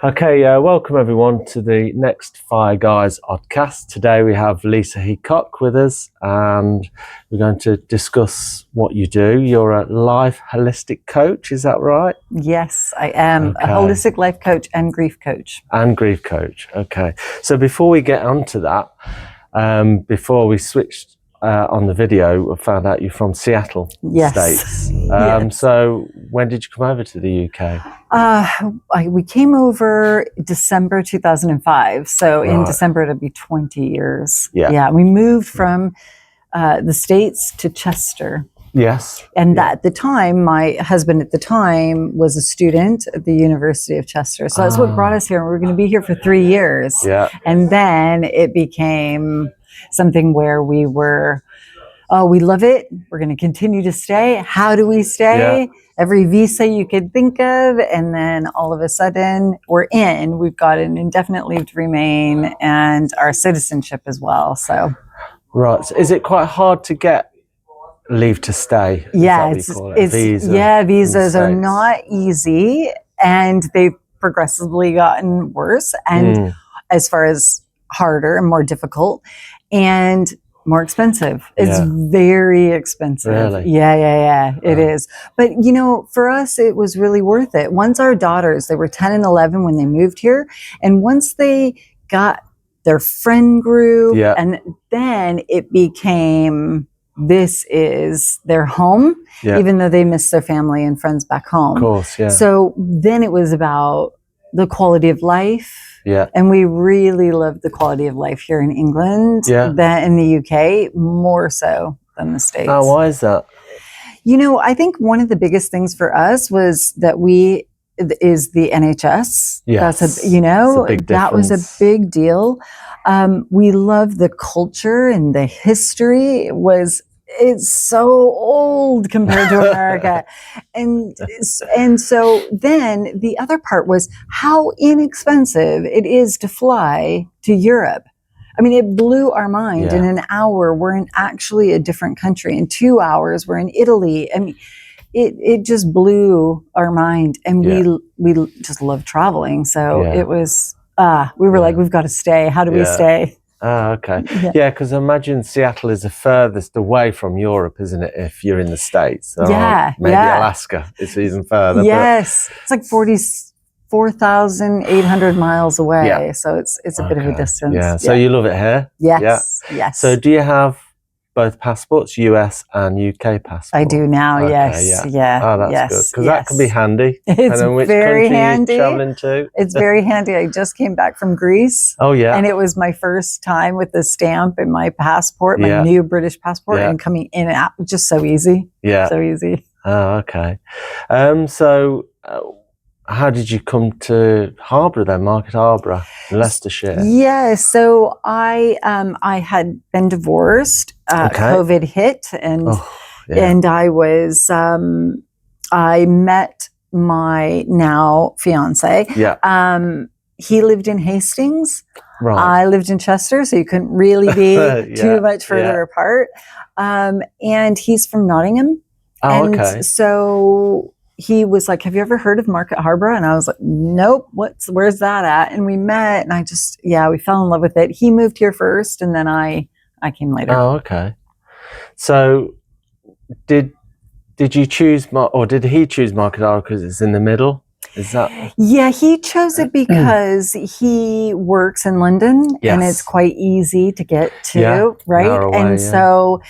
Okay, welcome everyone to the next Fire Guys podcast. Today we have Lisa Heacock with us, and we're going to discuss what you do. You're a life holistic coach, is that right? Yes, I am a holistic life coach and grief coach. And grief coach, okay. So before we get onto that, before we switched on the video, I found out you're from Seattle, States. Yes. So when did you come over to the UK? We came over December 2005. So in December, it'll be 20 years. Yeah. We moved from the States to Chester. Yes. And at the time, my husband at the time was a student at the University of Chester. So that's what brought us here. We were going to be here for 3 years. Yeah. And then it became something where we were, we love it. We're going to continue to stay. How do we stay? Yeah. Every visa you could think of. And then all of a sudden we've got an indefinite leave to remain and our citizenship as well. So. Right. So is it quite hard to get leave to stay? Yeah, visas are not easy, and they've progressively gotten worse, and as far as harder and more difficult and more expensive. It's very expensive. Really? Yeah. It is. But for us, it was really worth it. Once our daughters, they were 10 and 11 when they moved here, and once they got their friend group, and then it became, this is their home, even though they miss their family and friends back home. Of course, yeah. So then it was about the quality of life. Yeah. And we really loved the quality of life here in England than in the UK, more so than the States. Oh, why is that? I think one of the biggest things for us was that is the NHS. Yes. That's that was a big deal. We love the culture and the history. It's so old compared to America. and so then the other part was how inexpensive it is to fly to Europe. I mean, it blew our mind. In an hour, we're in actually a different country. In 2 hours, we're in Italy. I mean, it just blew our mind. And we just love traveling. So it was, we were like, we've got to stay. How do we stay? Oh, okay. Yeah, because I imagine Seattle is the furthest away from Europe, isn't it, if you're in the States? So maybe Alaska is even further. Yes. It's like 4,800 miles away. Yeah. So it's a bit of a distance. Yeah. So you love it here? Yes. Yeah. Yes. So do you have both passports, US and UK passports? I do now, yes. Yeah. Oh, that's good. Because that can be handy. It's which very handy. You're traveling to? It's very handy. I just came back from Greece. Oh, yeah. And it was my first time with the stamp in my passport, my new British passport, and coming in and out, just so easy. Yeah. So easy. Oh, okay. How did you come to Harborough then, Market Harborough, Leicestershire? Yeah, so I had been divorced. COVID hit, and I was I met my now fiance. Yeah. He lived in Hastings. Right. I lived in Chester, so you couldn't really be too much further apart. And he's from Nottingham. Oh, and okay. So he was like, have you ever heard of Market Harborough? And I was like, nope, where's that at? And we met, and we fell in love with it. He moved here first, and then I came later. Oh, okay. So did you choose, or did he choose Market Harborough because it's in the middle? Is that? Yeah, he chose it because he works in London, and it's quite easy to get to, right? Away, and so,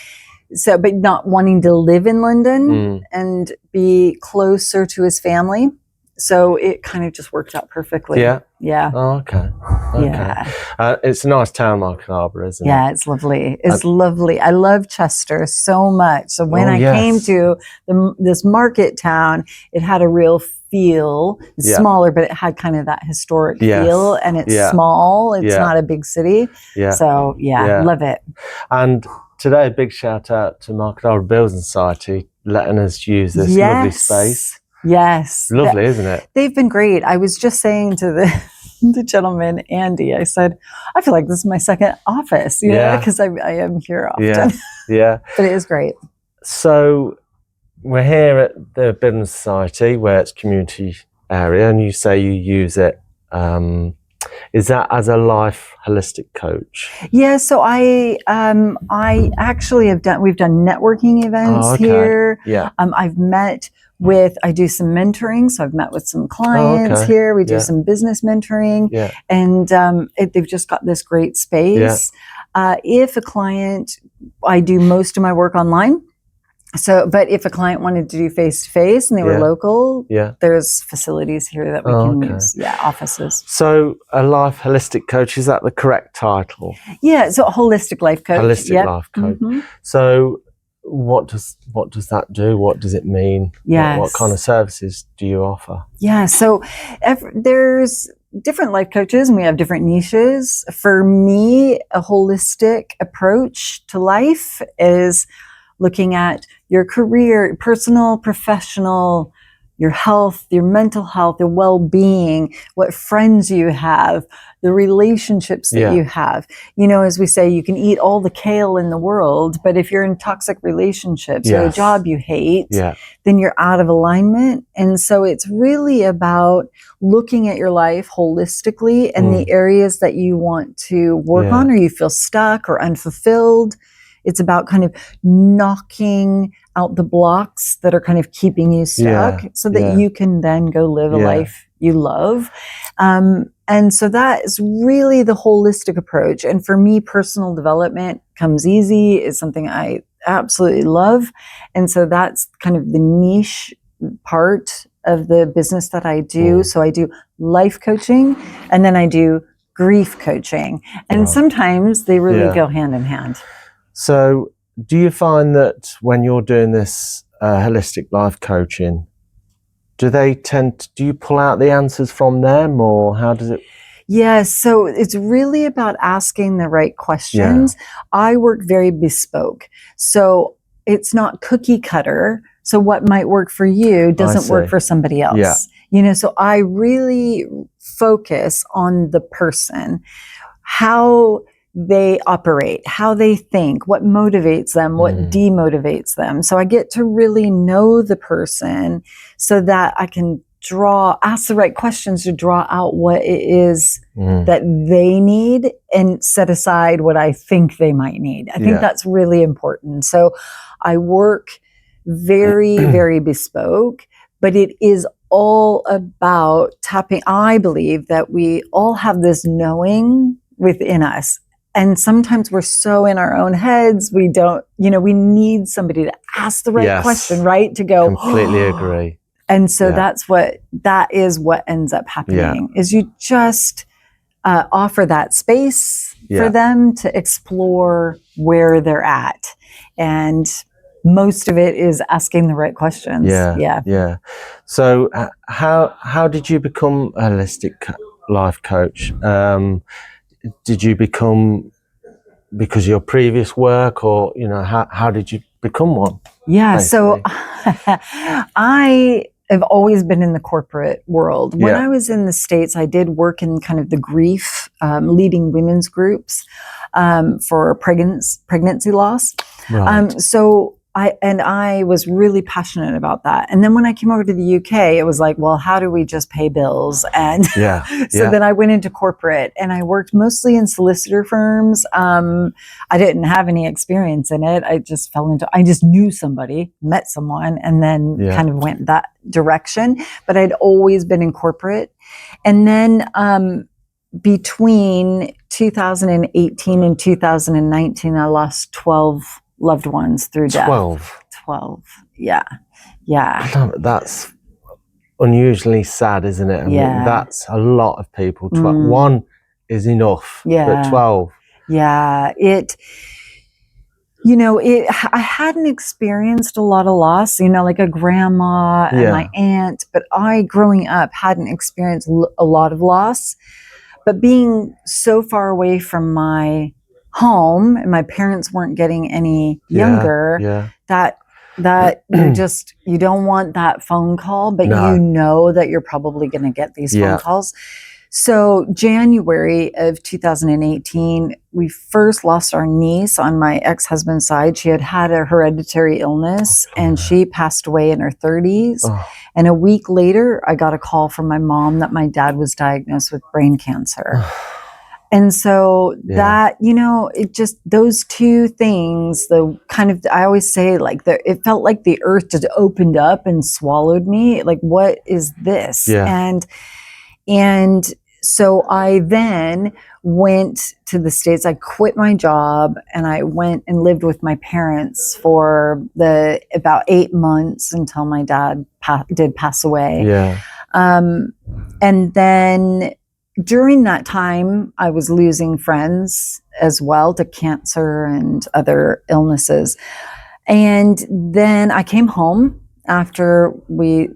but not wanting to live in London and be closer to his family. So it kind of just worked out perfectly. Yeah. Yeah. Oh, okay. Yeah. It's a nice town, Market Harborough, isn't it? Yeah, it's lovely. It's lovely. I love Chester so much. So when I came to this market town, it had a real feel. It's smaller, but it had kind of that historic feel, and it's small. It's not a big city. Yeah. So love it. And today, a big shout out to Market Harborough Building Society letting us use this lovely space. Yes. Lovely, isn't it? They've been great. I was just saying to the gentleman, Andy, I said, I feel like this is my second office, because I am here often. Yeah. But it is great. So we're here at the Building Society, where it's community area, and you say you use it Is that as a life holistic coach? Yeah, so I actually we've done networking events here. Yeah. I've met with, I do some mentoring, so I've met with some clients here. We do some business mentoring, and they've just got this great space. If a client, I do most of my work online. So, but if a client wanted to do face-to-face and they were local, there's facilities here that we can use. Yeah, offices. So a life holistic coach, is that the correct title? Yeah, so a holistic life coach. Holistic life coach. So what does that do? What does it mean? Yes. What kind of services do you offer? Yeah, so there's different life coaches and we have different niches. For me, a holistic approach to life is looking at your career, personal, professional, your health, your mental health, your well-being, what friends you have, the relationships that you have. You know, as we say, you can eat all the kale in the world, but if you're in toxic relationships or a job you hate, then you're out of alignment. And so it's really about looking at your life holistically and the areas that you want to work on, or you feel stuck or unfulfilled. It's about kind of knocking out the blocks that are kind of keeping you stuck so that you can then go live a life you love. And so that is really the holistic approach. And for me, personal development comes easy, is something I absolutely love. And so that's kind of the niche part of the business that I do. So I do life coaching and then I do grief coaching. And sometimes they really go hand in hand. So do you find that when you're doing this holistic life coaching, do you pull out the answers from them, or how does it? Yes, so it's really about asking the right questions. I work very bespoke. So it's not cookie cutter. So what might work for you doesn't work for somebody else. You know, so I really focus on the person, how they operate, how they think, what motivates them, what demotivates them. So I get to really know the person so that I can ask the right questions to draw out what it is that they need and set aside what I think they might need. I think that's really important. So I work very, very bespoke, but it is all about tapping. I believe that we all have this knowing within us. And sometimes we're so in our own heads, we don't, we need somebody to ask the right question, right? To go. Completely agree. And so that is what ends up happening is you just offer that space for them to explore where they're at. And most of it is asking the right questions. Yeah. So how did you become a holistic life coach? Did you become because of your previous work, or how did you become one? Yeah, basically? So I have always been in the corporate world. When I was in the States, I did work in kind of the grief, leading women's groups for pregnancy loss. Right. So I was really passionate about that. And then when I came over to the UK, it was like, well, how do we just pay bills? And so then I went into corporate and I worked mostly in solicitor firms. I didn't have any experience in it. I just I just knew somebody, met someone, and then kind of went that direction. But I'd always been in corporate. And then between 2018 and 2019, I lost 12 loved ones through death. 12. Yeah. That's unusually sad, isn't it? I mean, that's a lot of people. 1 is enough, but 12. Yeah. I hadn't experienced a lot of loss, like a grandma and my aunt, but I, growing up, hadn't experienced a lot of loss. But being so far away from my home and my parents weren't getting any younger, that you don't want that phone call, but you know that you're probably going to get these phone calls. So January of 2018, we first lost our niece on my ex-husband's side. She had had a hereditary illness and she passed away in her 30s. Oh. And a week later, I got a call from my mom that my dad was diagnosed with brain cancer. And so that, you know, it just, those two things, the kind of, I always say like it felt like the earth just opened up and swallowed me. Like, what is this? Yeah. And so I then went to the States. I quit my job and I went and lived with my parents for about 8 months until my dad did pass away. Yeah. And then during that time, I was losing friends as well to cancer and other illnesses. And then I came home after I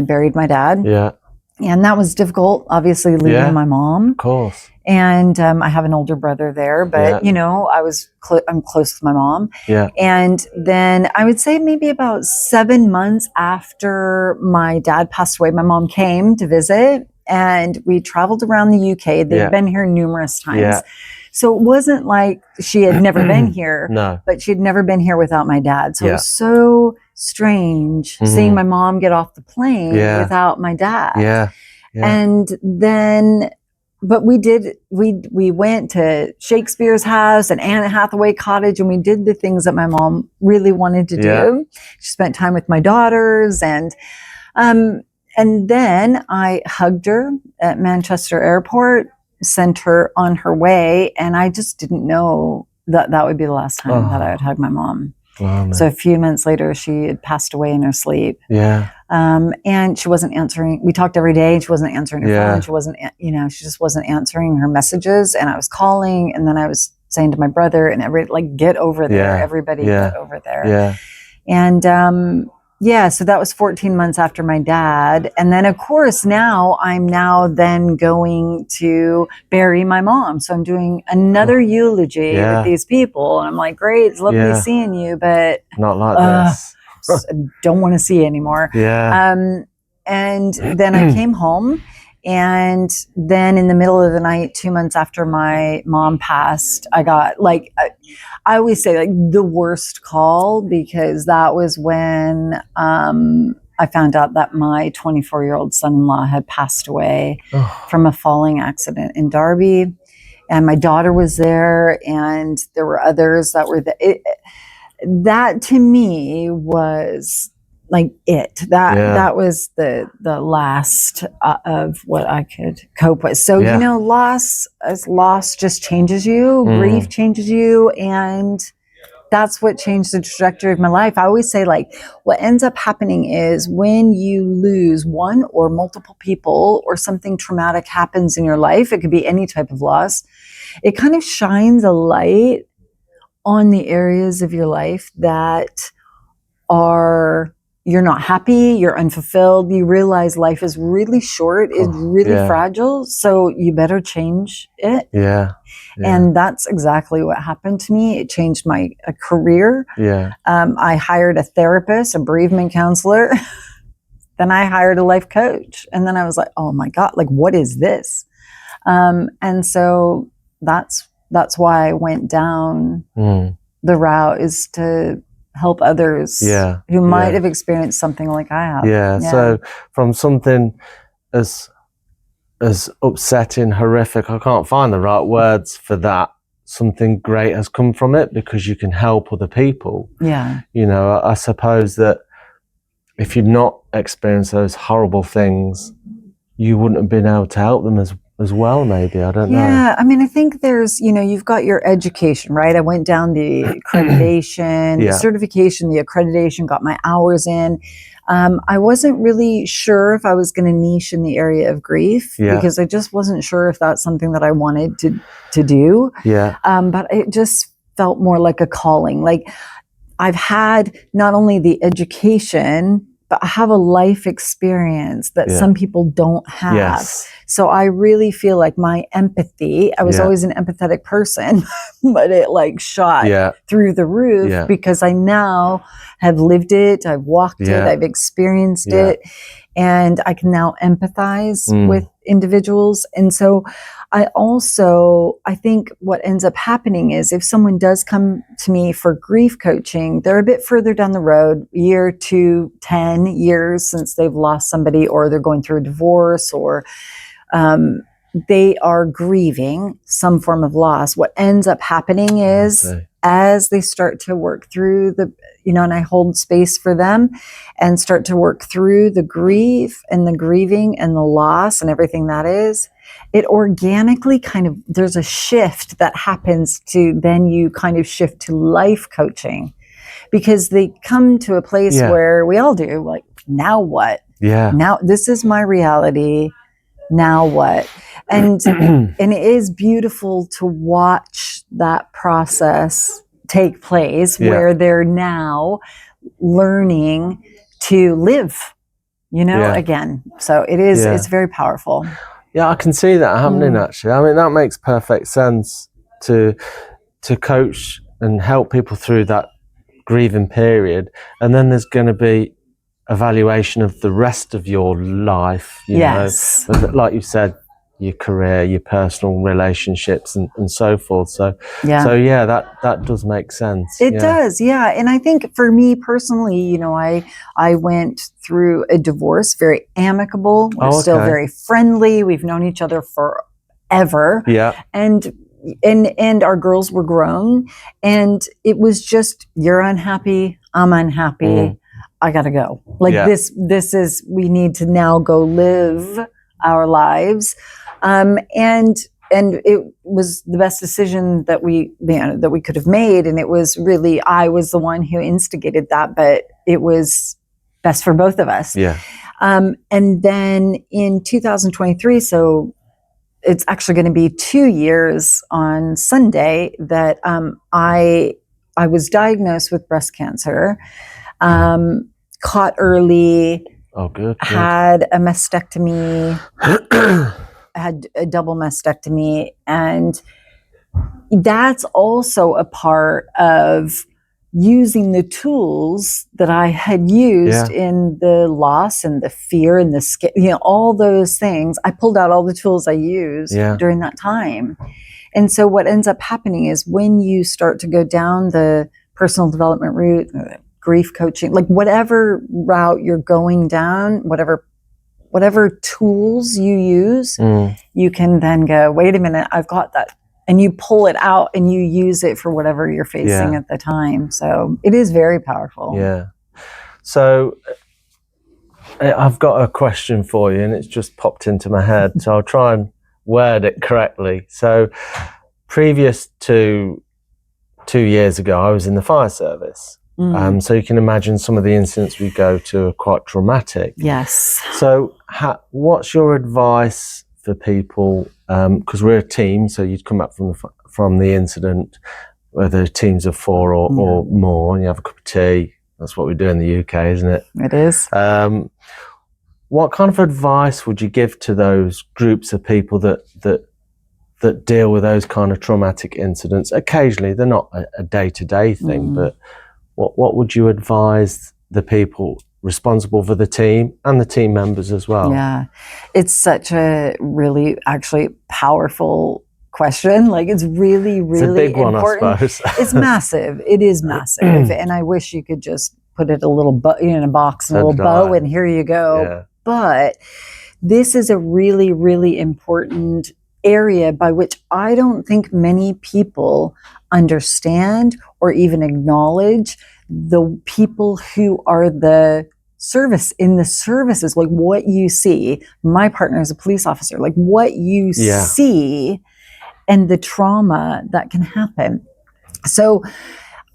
buried my dad. Yeah. And that was difficult, obviously, leaving my mom. Of course. And I have an older brother there, but you know, I'm close with my mom. Yeah. And then I would say maybe about 7 months after my dad passed away, my mom came to visit, and we traveled around the UK. They'd been here numerous times. Yeah. So it wasn't like she had never been here, no, but she'd never been here without my dad. So it was so strange seeing my mom get off the plane without my dad. Yeah. And then, but we went to Shakespeare's house and Anne Hathaway Cottage, and we did the things that my mom really wanted to do. She spent time with my daughters, and then I hugged her at Manchester Airport, sent her on her way, and I just didn't know that would be the last time that I would hug my mom. Wow, so a few months later, she had passed away in her sleep. Yeah. And she wasn't answering. We talked every day, and she wasn't answering her phone. She wasn't, she just wasn't answering her messages. And I was calling, and then I was saying to my brother and get over there. Everybody get over there. Yeah. And, so that was 14 months after my dad. And then, of course, I'm then going to bury my mom. So I'm doing another eulogy with these people. And I'm like, great, it's lovely seeing you, but not like this. I don't want to see anymore. Yeah. And then I came home, and then in the middle of the night, 2 months after my mom passed, I got I always say the worst call, because that was when I found out that my 24-year-old son-in-law had passed away from a falling accident in Derby. And my daughter was there, and there were others that were there. That to me was that was the last of what I could cope with. So loss just changes you. Grief changes you, and that's what changed the trajectory of my life. I always say what ends up happening is when you lose one or multiple people, or something traumatic happens in your life, it could be any type of loss, it kind of shines a light on the areas of your life that you're not happy, you're unfulfilled. You realize life is really short, it's really fragile, so you better change it. Yeah. And that's exactly what happened to me. It changed my career. Yeah. I hired a therapist, a bereavement counselor. Then I hired a life coach. And then I was like, oh my God, what is this? And so that's why I went down the route, is to help others who might have experienced something like I have. Yeah. So from something as upsetting, horrific, I can't find the right words for that, something great has come from it, because you can help other people. Yeah. I suppose that if you'd not experienced those horrible things, you wouldn't have been able to help them as well, maybe. I don't know. Yeah, I mean, I think there's, you've got your education, right? I went down the accreditation, the certification, the accreditation, got my hours in. I wasn't really sure if I was going to niche in the area of grief, because I just wasn't sure if that's something that I wanted to do. Yeah. But it just felt more like a calling. I've had not only the education, but I have a life experience that some people don't have. Yes. So I really feel like my empathy, I was always an empathetic person, but it shot through the roof because I now have lived it, I've walked it, I've experienced it, and I can now empathize with individuals. And so I think what ends up happening is if someone does come to me for grief coaching, they're a bit further down the road, year to 10 years since they've lost somebody, or they're going through a divorce, or they are grieving some form of loss. What ends up happening is as they start to work through and I hold space for them and start to work through the grief and the grieving and the loss and everything that is, it organically there's a shift that happens then you kind of shift to life coaching, because they come to a place where we all do, like, now what? Yeah. Now this is my reality. Now what? And and it is beautiful to watch that process take place where they're now learning to live, again. So it is, it's very powerful. Yeah, I can see that happening actually. I mean, that makes perfect sense to coach and help people through that grieving period. And then there's going to be evaluation of the rest of your life, you know, like you said, your career, your personal relationships and so forth. So that does make sense. It does. Yeah. And I think for me personally, I went through a divorce, very amicable. We're still very friendly. We've known each other forever. Yeah. And our girls were grown, and it was just, you're unhappy, I'm unhappy. I gotta go. This is, we need to now go live our lives. And it was the best decision that we could have made. And it was really, I was the one who instigated that, but it was best for both of us. Yeah. And then in 2023, so it's actually going to be 2 years on Sunday that, I was diagnosed with breast cancer. Caught early. Oh, good. Had a mastectomy, had a double mastectomy. And that's also a part of using the tools that I had used in the loss and the fear and the all those things. I pulled out all the tools I used during that time. And so what ends up happening is when you start to go down the personal development route, grief coaching, like whatever route you're going down, whatever tools you use, you can then go, wait a minute, I've got that. And you pull it out and you use it for whatever you're facing at the time. So it is very powerful. Yeah. So I've got a question for you, and it's just popped into my head. So I'll try and word it correctly. So previous to 2 years ago, I was in the fire service. So you can imagine some of the incidents we go to are quite traumatic. Yes. So what's your advice for people? Because we're a team, so you'd come back from the incident, whether teams of 4 or more, and you have a cup of tea. That's what we do in the UK, isn't it? It is. What kind of advice would you give to those groups of people that deal with those kind of traumatic incidents? Occasionally, they're not a day-to-day thing, but what would you advise the people responsible for the team and the team members as well? Yeah, it's such a really actually powerful question. Like, it's really, really it's a big important. One, I suppose. It's massive. It is massive. And I wish you could just put it in a box and a little bow and here you go. Yeah. But this is a really, really important area by which I don't think many people understand or even acknowledge the people who are the services, like what you see. My partner is a police officer, like what you see and the trauma that can happen. So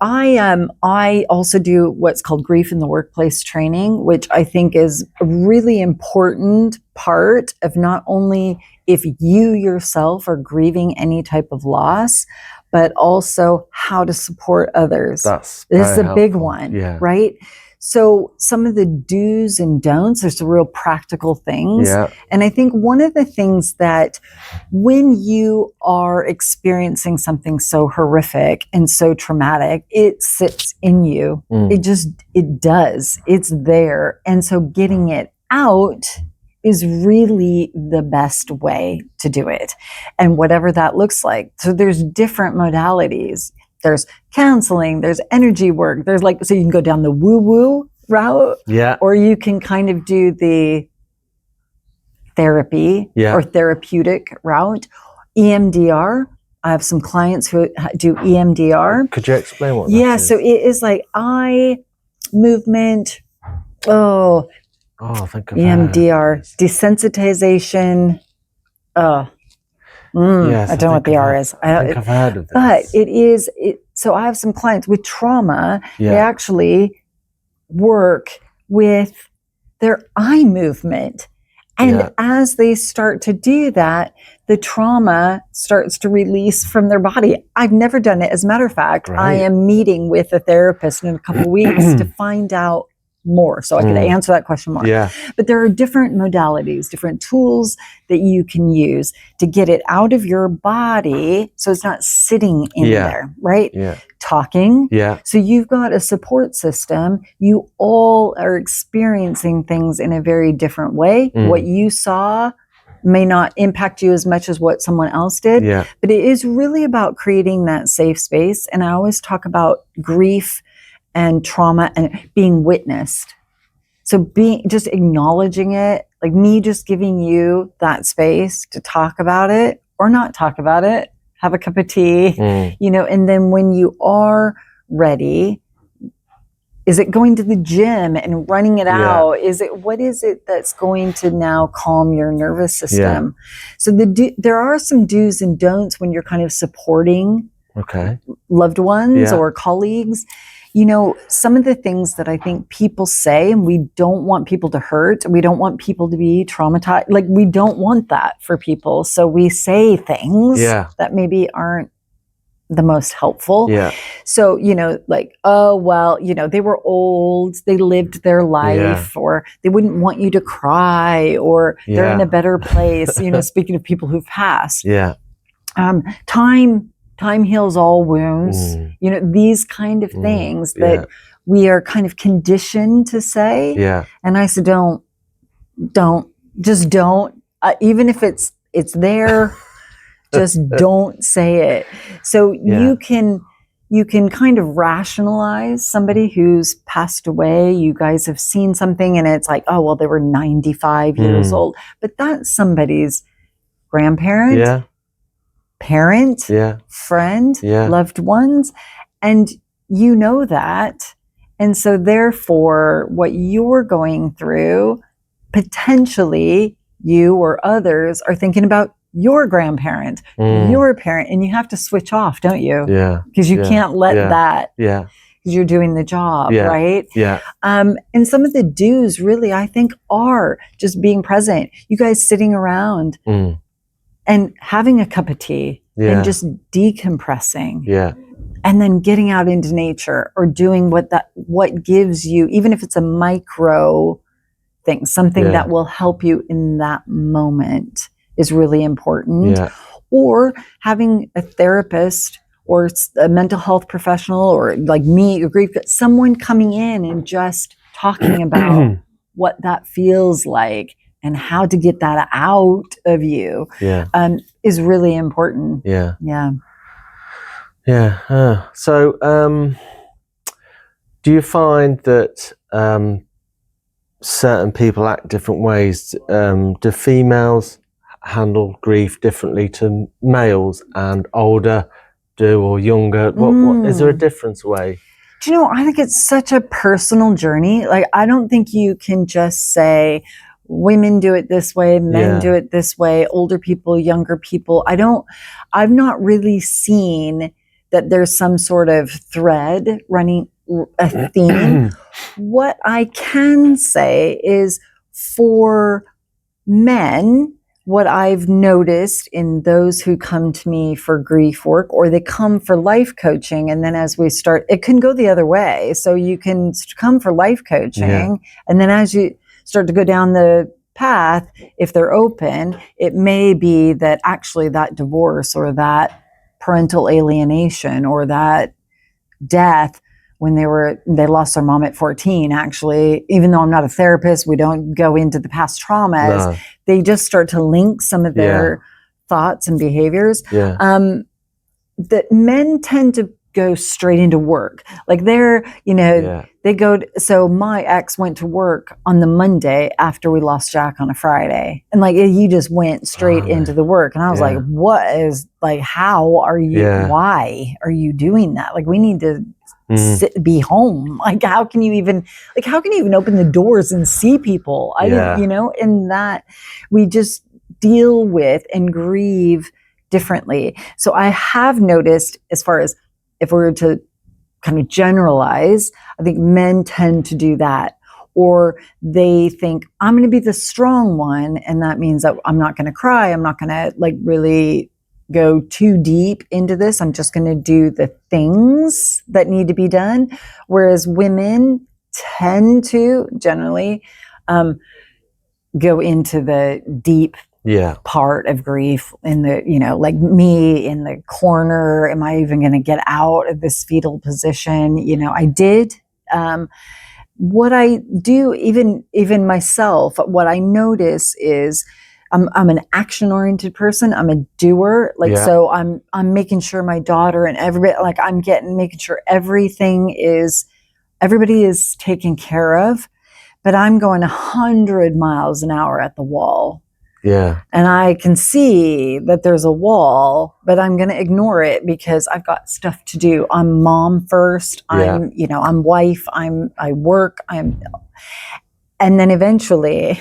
I also do what's called grief in the workplace training, which I think is a really important part of not only if you yourself are grieving any type of loss, but also how to support others. This is a big one, right? So some of the do's and don'ts, there's some real practical things. Yeah. And I think one of the things that when you are experiencing something so horrific and so traumatic, it sits in you. It does. It's there. And so getting it out is really the best way to do it. And whatever that looks like. So there's different modalities. There's counseling, there's energy work, there's like, so you can go down the woo-woo route, or you can kind of do the therapy or therapeutic route. EMDR. I have some clients who do EMDR. Could you explain what that is? So it is like eye movement. I think I've EMDR, desensitization. I don't know what the R is. I think I've heard of this. But it is, so I have some clients with trauma. They actually work with their eye movement. And as they start to do that, the trauma starts to release from their body. I've never done it. As a matter of fact, I am meeting with a therapist in a couple of weeks to find out more, so I can answer that question more. But there are different modalities, different tools that you can use to get it out of your body so it's not sitting in there, right? Talking. So you've got a support system. You all are experiencing things in a very different way. What you saw may not impact you as much as what someone else did. But it is really about creating that safe space. And I always talk about grief and trauma and being witnessed. So just acknowledging it, like me just giving you that space to talk about it or not talk about it, have a cup of tea, and then when you are ready, is it going to the gym and running it out? What is it that's going to now calm your nervous system? So there are some do's and don'ts when you're kind of supporting loved ones or colleagues. Some of the things that I think people say, and we don't want people to hurt, we don't want people to be traumatized, like we don't want that for people. So we say things that maybe aren't the most helpful. So, like, oh, well, they were old, they lived their life, or they wouldn't want you to cry, or they're in a better place, speaking of people who've passed. Time heals all wounds, these kind of things that we are kind of conditioned to say. And I said, don't, even if it's there, just don't say it. So you can kind of rationalize somebody who's passed away. You guys have seen something and it's like, oh, well, they were 95 years old, but that's somebody's grandparent, parent, friend, loved ones. And that. And so therefore, what you're going through, potentially you or others are thinking about your grandparent, your parent, and you have to switch off, don't you? Because you can't let that, because you're doing the job, right? And some of the do's really, I think, are just being present. You guys sitting around and having a cup of tea and just decompressing. And then getting out into nature or doing what gives you, even if it's a micro thing, something that will help you in that moment is really important. Or having a therapist or a mental health professional, or like me, or grief, someone coming in and just talking about what that feels like and how to get that out of you is really important. So do you find that certain people act different ways? Do females handle grief differently to males, and older do, or younger? What is there a difference way? Do you know, I think it's such a personal journey. Like, I don't think you can just say women do it this way, men do it this way, older people, younger people. I've not really seen that there's some sort of thread running, a theme. What I can say is, for men, what I've noticed in those who come to me for grief work, or they come for life coaching, and then as we start, it can go the other way. So you can come for life coaching, and then as you start to go down the path, if they're open, it may be that actually that divorce or that parental alienation or that death when they lost their mom at 14, actually. Even though I'm not a therapist, we don't go into the past traumas. No. They just start to link some of their thoughts and behaviors. Yeah. That men tend to go straight into work. Like they go, so my ex went to work on the Monday after we lost Jack on a Friday. And like, he just went straight into the work. And I was like, what is, like, how are you, why are you doing that? Like, we need to be home. Like, how can you even open the doors and see people? I didn't, and that we just deal with and grieve differently. So I have noticed, as far as if we were to kind of generalize, I think men tend to do that. Or they think, I'm going to be the strong one. And that means that I'm not going to cry. I'm not going to like really go too deep into this. I'm just going to do the things that need to be done. Whereas women tend to generally go into the deep part of grief, in the, like me in the corner. Am I even going to get out of this fetal position? I did. What I do, even myself, what I notice is I'm an action-oriented person. I'm a doer. Like, so I'm making sure my daughter and everybody, like making sure everybody is taken care of, but I'm going 100 miles an hour at the wall. Yeah. And I can see that there's a wall, but I'm going to ignore it because I've got stuff to do. I'm mom first. I'm wife. I work. And then eventually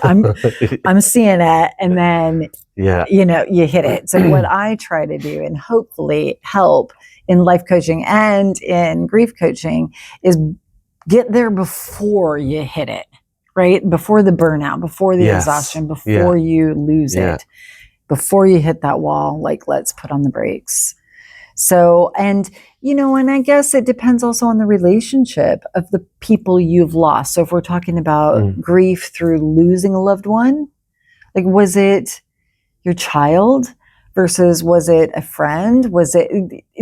I'm seeing it, and then, you hit it. So what I try to do, and hopefully help in life coaching and in grief coaching, is get there before you hit it. Right? Before the burnout, before the exhaustion, before you lose it, before you hit that wall, like, let's put on the brakes. So, and I guess it depends also on the relationship of the people you've lost. So if we're talking about grief through losing a loved one, like, was it your child versus was it a friend? Was it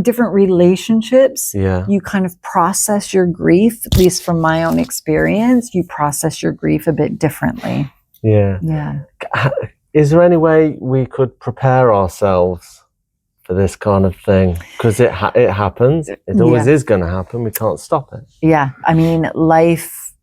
different relationships? Yeah. You kind of process your grief, at least from my own experience, you process your grief a bit differently. Yeah. Yeah. Is there any way we could prepare ourselves for this kind of thing? Because it happens. It always is going to happen. We can't stop it. Yeah. I mean, life,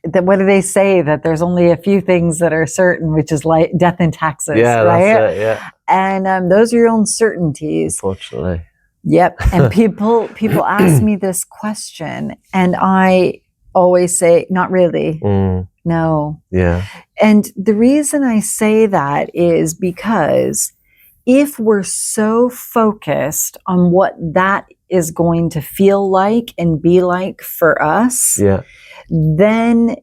what do they say? That there's only a few things that are certain, which is like death and taxes, right? That's it, yeah. And those are your own certainties. Fortunately. Yep. And people ask me this question, and I always say, not really. No. Yeah. And the reason I say that is because if we're so focused on what that is going to feel like and be like for us, then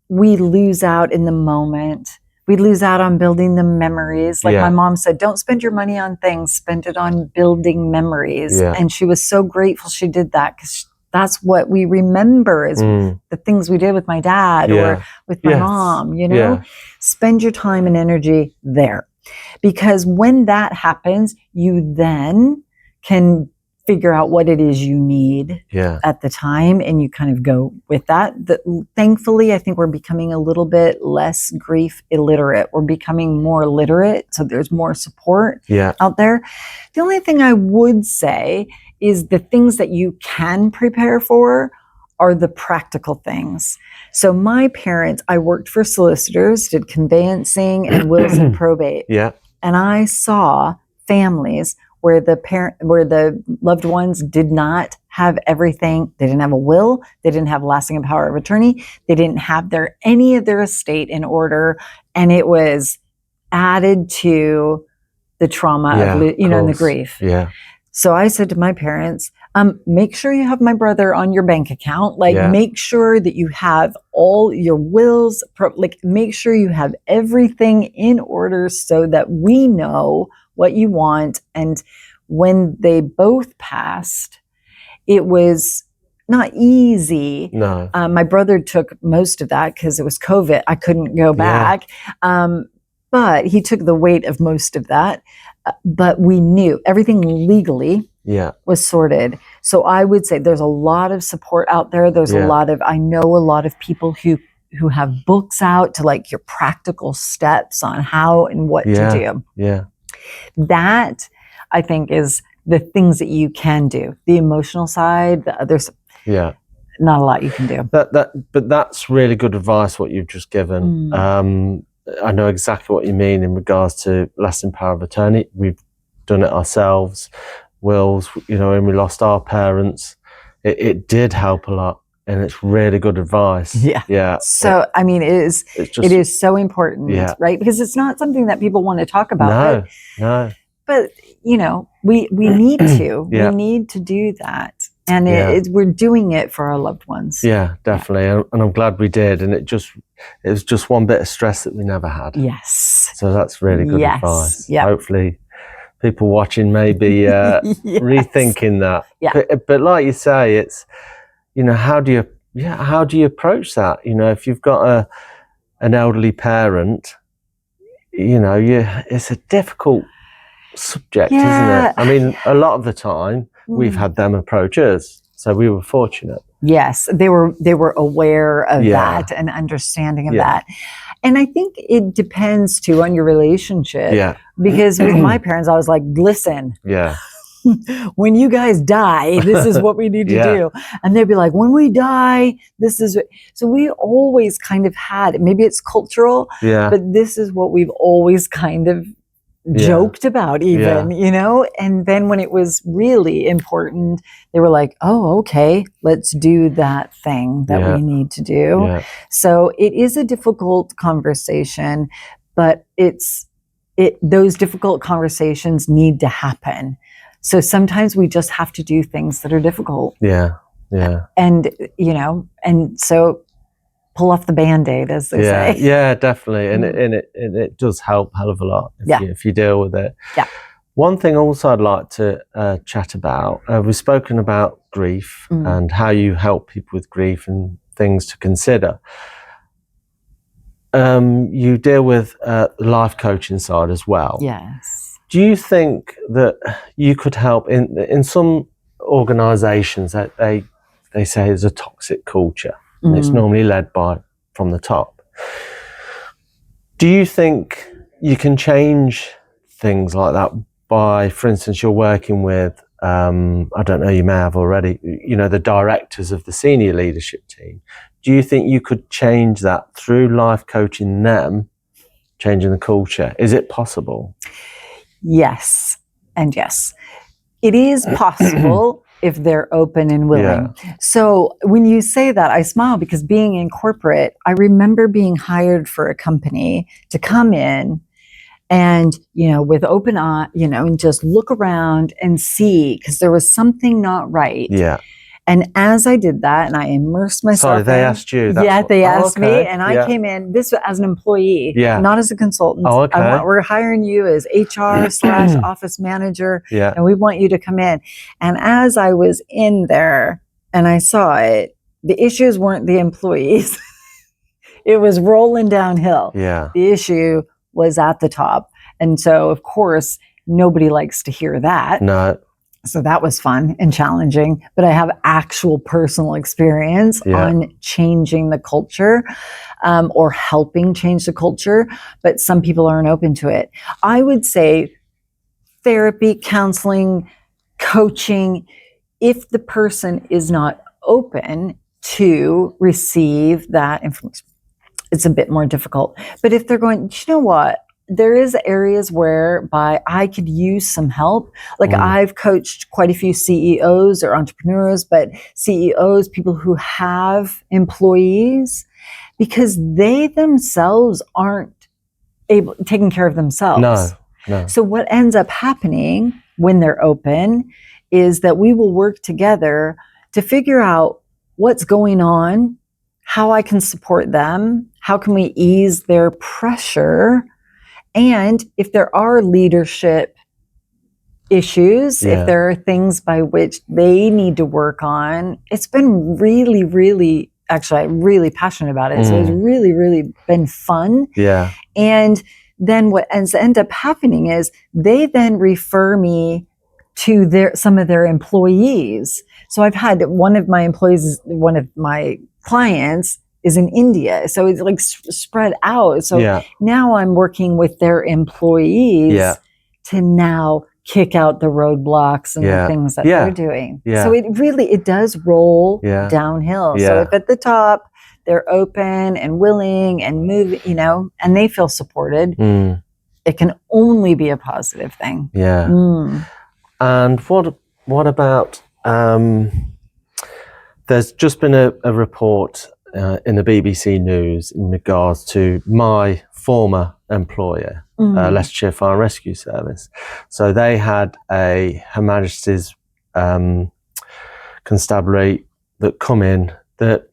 we lose out in the moment. We lose out on building the memories. Like my mom said, don't spend your money on things, spend it on building memories. And she was so grateful she did that, because that's what we remember is the things we did with my dad or with my mom, Spend your time and energy there. Because when that happens, you then can figure out what it is you need at the time, and you kind of go with that. Thankfully, I think we're becoming a little bit less grief illiterate. We're becoming more literate, so there's more support out there. The only thing I would say is the things that you can prepare for are the practical things. So my parents, I worked for solicitors, did conveyancing and wills and probate. And I saw families where the loved ones did not have everything. They didn't have a will. They didn't have lasting power of attorney. They didn't have any of their estate in order. And it was added to the trauma of and the grief. So I said to my parents, make sure you have my brother on your bank account. Like, make sure that you have all your wills, make sure you have everything in order so that we know what you want. And when they both passed, it was not easy. My brother took most of that because it was COVID. I couldn't go back. but he took the weight of most of that. But we knew everything legally was sorted. So I would say there's a lot of support out there. There's a lot of, I know a lot of people who have books out to like your practical steps on how and what to do. Yeah. That I think is the things that you can do. The emotional side, there's not a lot you can do. But that's really good advice what you've just given. I know exactly what you mean in regards to lasting power of attorney. We've done it ourselves. Wills, when we lost our parents, it did help a lot, and it's really good advice. Yeah. So I mean, it is so important, right? Because it's not something that people want to talk about. No. But we need to. We need to do that. And we're doing it for our loved ones. Yeah, definitely. And I'm glad we did. And it was just one bit of stress that we never had. Yes. So that's really good advice. Yep. Hopefully people watching may be rethinking that. Yeah. But like you say, it's, how do you approach that? If you've got an elderly parent, it's a difficult subject, isn't it? I mean, a lot of the time we've had them approach us, so we were fortunate. Yes, they were aware of that and understanding of that. And I think it depends too on your relationship. Yeah. Because with my parents, I was like, listen. Yeah. When you guys die, this is what we need to do. And they'd be like, when we die, this is what. So we always kind of had, maybe it's cultural, but this is what we've always kind of joked about even, and then when it was really important, they were like, oh, okay, let's do that thing that we need to do. So it is a difficult conversation, but those difficult conversations need to happen. So sometimes we just have to do things that are difficult. And and so pull off the Band-Aid, as they say. Yeah, definitely. And it does help a hell of a lot if you deal with it. Yeah. One thing also I'd like to chat about, we've spoken about grief and how you help people with grief and things to consider. You deal with the life coaching side as well. Yes. Do you think that you could help in some organisations that they say there's a toxic culture? And it's normally led from the top. Do you think you can change things like that by, for instance, you're working with, I don't know, you may have already, the directors of the senior leadership team. Do you think you could change that through life coaching them, changing the culture? Is it possible? Yes, and yes. It is possible. If they're open and willing. So when you say that, I smile because being in corporate, I remember being hired for a company to come in and, with open eye, and just look around and see, because there was something not right. Yeah. And as I did that and I immersed myself Sorry, they asked you. They asked me, and I came in, this as an employee, not as a consultant. Oh, okay. We're hiring you as HR/office manager, and we want you to come in. And as I was in there and I saw it, the issues weren't the employees. It was rolling downhill. Yeah. The issue was at the top. And so, of course, nobody likes to hear that. No. So that was fun and challenging, but I have actual personal experience on changing the culture or helping change the culture, but some people aren't open to it. I would say therapy, counseling, coaching, if the person is not open to receive that information, it's a bit more difficult. But if they're going, you know what? There is areas whereby I could use some help. Like I've coached quite a few CEOs or entrepreneurs, but CEOs, people who have employees, because they themselves aren't taking care of themselves. No. So what ends up happening when they're open is that we will work together to figure out what's going on, how I can support them, how can we ease their pressure. And if there are leadership issues, if there are things by which they need to work on, it's been really, really, actually, I'm really passionate about it. So it's really, really been fun. Yeah. And then what end up happening is they then refer me to some of their employees. So I've had one of my clients is in India. So it's like spread out. So now I'm working with their employees to now kick out the roadblocks and the things that they're doing. So it does roll downhill. So if at the top they're open and willing and move, and they feel supported, it can only be a positive thing. And what about, there's just been a report in the BBC News in regards to my former employer, Leicestershire Fire and Rescue Service. So they had a Her Majesty's constabulary that come in, that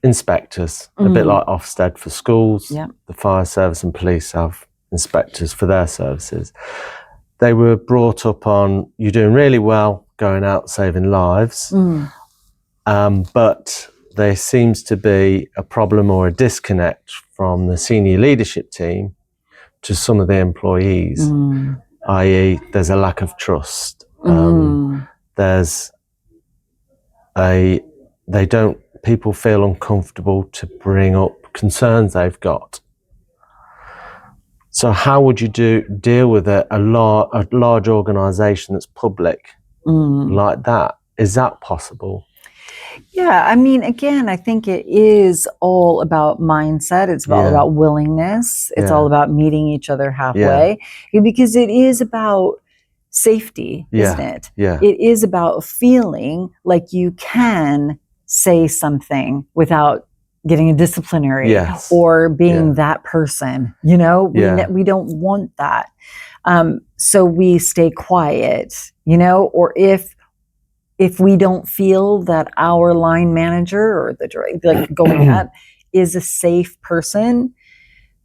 inspectors, a bit like Ofsted for schools. The fire service and police have inspectors for their services. They were brought up on, you're doing really well going out saving lives, but there seems to be a problem or a disconnect from the senior leadership team to some of the employees, i.e. there's a lack of trust. People feel uncomfortable to bring up concerns they've got. So how would you deal with a large organisation that's public like that? Is that possible? Yeah, I mean, again, I think it is all about mindset. It's all about willingness. It's all about meeting each other halfway, because it is about safety, isn't it? It is about feeling like you can say something without getting a disciplinary or being that person. We don't want that. So we stay quiet, or if we don't feel that our line manager or the direct, like going up, is a safe person,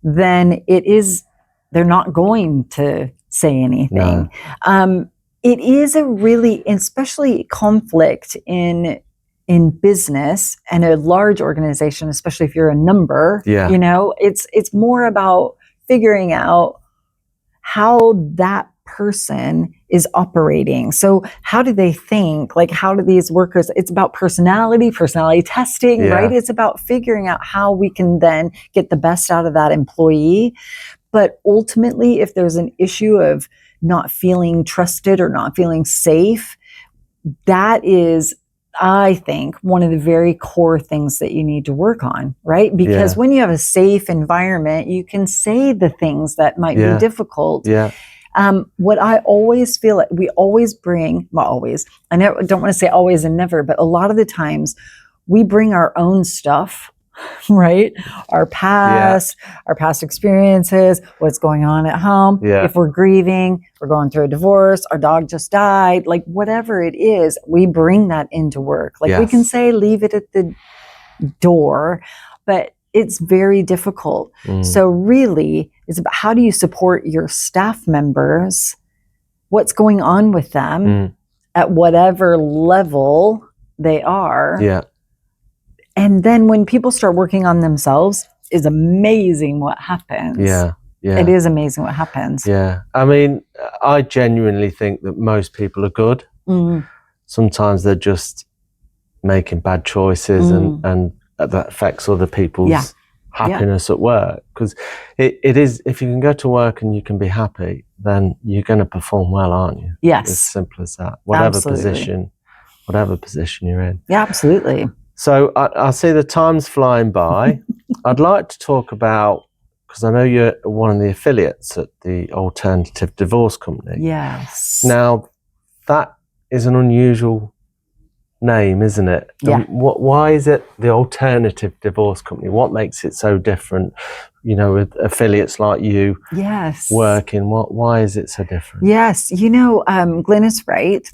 then they're not going to say anything. No. It is a really, especially conflict in business and a large organization, especially if you're a number, it's more about figuring out how that person is operating. So how do they think? Like, how do these workers, it's about personality testing, right? It's about figuring out how we can then get the best out of that employee. But ultimately, if there's an issue of not feeling trusted or not feeling safe, that is, I think, one of the very core things that you need to work on, right? Because when you have a safe environment, you can say the things that might be difficult. What I always feel like we always bring, well, always, I don't want to say always and never, but a lot of the times we bring our own stuff, right? Our past experiences, what's going on at home. If we're grieving, we're going through a divorce, our dog just died, like whatever it is, we bring that into work. Like we can say, leave it at the door, but it's very difficult. So really, it's about how do you support your staff members, what's going on with them at whatever level they are. And then when people start working on themselves, it's amazing what happens. It is amazing what happens. I mean, I genuinely think that most people are good. Sometimes they're just making bad choices and that affects other people's happiness at work. Because it is, if you can go to work and you can be happy, then you're going to perform well, aren't you? As simple as that. Whatever position you're in. Absolutely. So I see the time's flying by. I'd like to talk about, because I know you're one of the affiliates at the Alternative Divorce Company. Now, that is an unusual name, isn't it? Why is it the Alternative Divorce Company? What makes it so different, with affiliates like you working? Why is it so different? Glenn is right.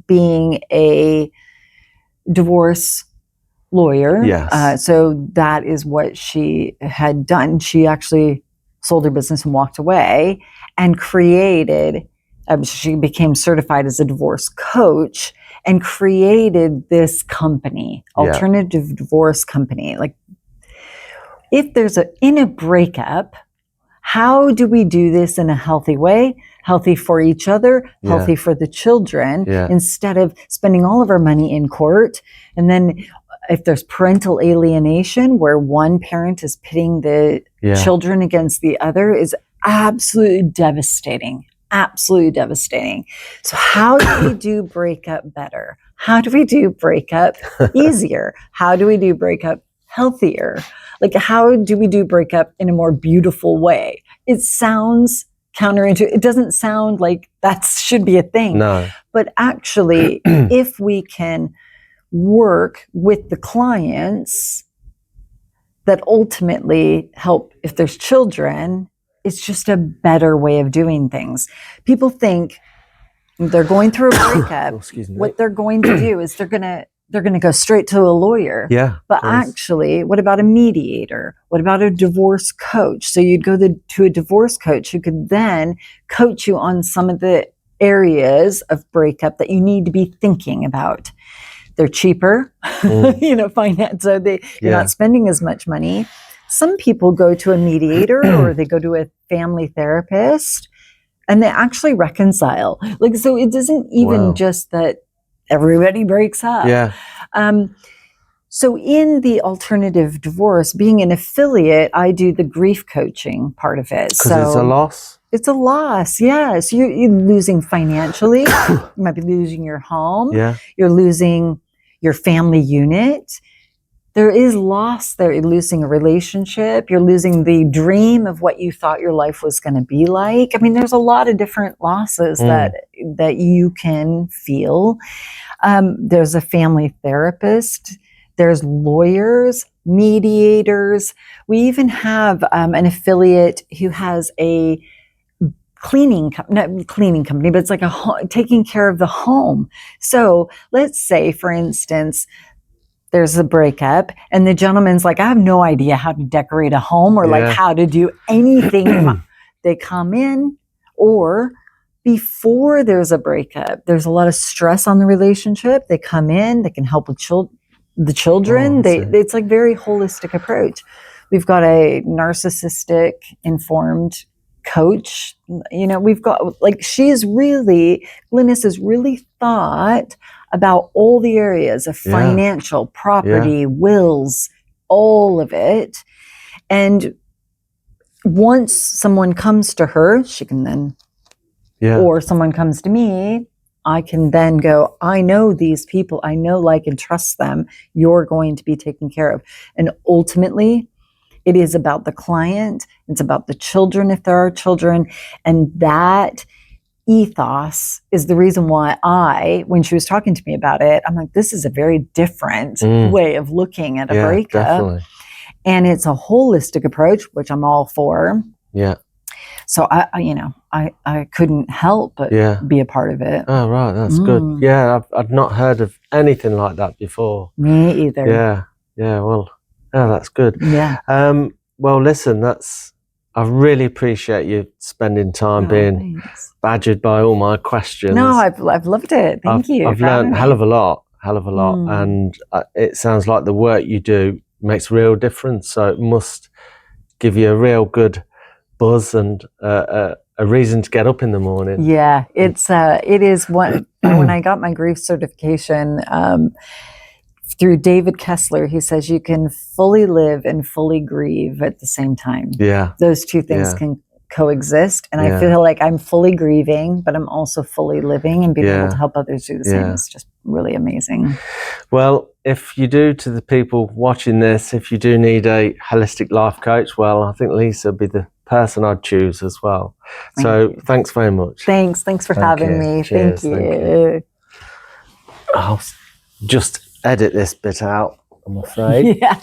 Being a divorce lawyer. So that is what she had done. She actually sold her business and walked away and created, she became certified as a divorce coach and created this company, Alternative Divorce Company. Like, if there's in a breakup, how do we do this in a healthy way, healthy for each other, healthy for the children, instead of spending all of our money in court. And then if there's parental alienation where one parent is pitting the children against the other, is absolutely devastating. Absolutely devastating. So how do we do breakup better? How do we do breakup easier? How do we do breakup healthier? Like, how do we do breakup in a more beautiful way? It sounds counterintuitive. It doesn't sound like that should be a thing. No. But actually, if we can work with the clients that ultimately help, if there's children, it's just a better way of doing things. People think they're going through a breakup. What they're going to do is they're going to go straight to a lawyer. Yeah. But actually, what about a mediator? What about a divorce coach? So you'd go to a divorce coach who could then coach you on some of the areas of breakup that you need to be thinking about. They're cheaper, finance. So you're not spending as much money. Some people go to a mediator or they go to a family therapist and they actually reconcile. Like, so it isn't even just that everybody breaks up. Yeah. So in the alternative divorce, being an affiliate, I do the grief coaching part of it. Because it's a loss? It's a loss, yes. You're losing financially. You might be losing your home. Yeah. You're losing your family unit. There is loss there. You're losing a relationship. You're losing the dream of what you thought your life was going to be like. I mean, there's a lot of different losses that you can feel. There's a family therapist. There's lawyers, mediators. We even have an affiliate who has a not cleaning company, but it's like taking care of the home. So let's say, for instance, there's a breakup and the gentleman's like, I have no idea how to decorate a home or like how to do anything. They come in, or before there's a breakup, there's a lot of stress on the relationship. They come in, they can help with the children. It's like very holistic approach. We've got a narcissistic informed coach. We've got Glynis has really thought about all the areas of financial, property, wills, all of it. And once someone comes to her, she can then, or someone comes to me, I can then go, I know these people, I know, like, and trust them. You're going to be taken care of. And ultimately, it is about the client. It's about the children, if there are children. And that ethos is the reason why when she was talking to me about it, I'm like, this is a very different way of looking at a breakup. Definitely. And it's a holistic approach, which I'm all for. Yeah. So I couldn't help but be a part of it. Oh, right. That's good. Yeah. I've not heard of anything like that before. Me either. Yeah. Yeah. Well, that's good. Yeah. Well, listen, I really appreciate you spending time being badgered by all my questions. No, I've loved it. Thank you. I've learned a hell of a lot. And it sounds like the work you do makes a real difference. So it must give you a real good buzz and a reason to get up in the morning. Yeah, it is when I got my grief certification, through David Kessler, he says you can fully live and fully grieve at the same time. Yeah. Those two things can coexist. And I feel like I'm fully grieving, but I'm also fully living, and being able to help others do the same is just really amazing. Well, if you do, to the people watching this, if you do need a holistic life coach, well, I think Lisa would be the person I'd choose as well. Thanks very much. Thanks for having me. Cheers, thank you. I'll just edit this bit out, I'm afraid. Yeah.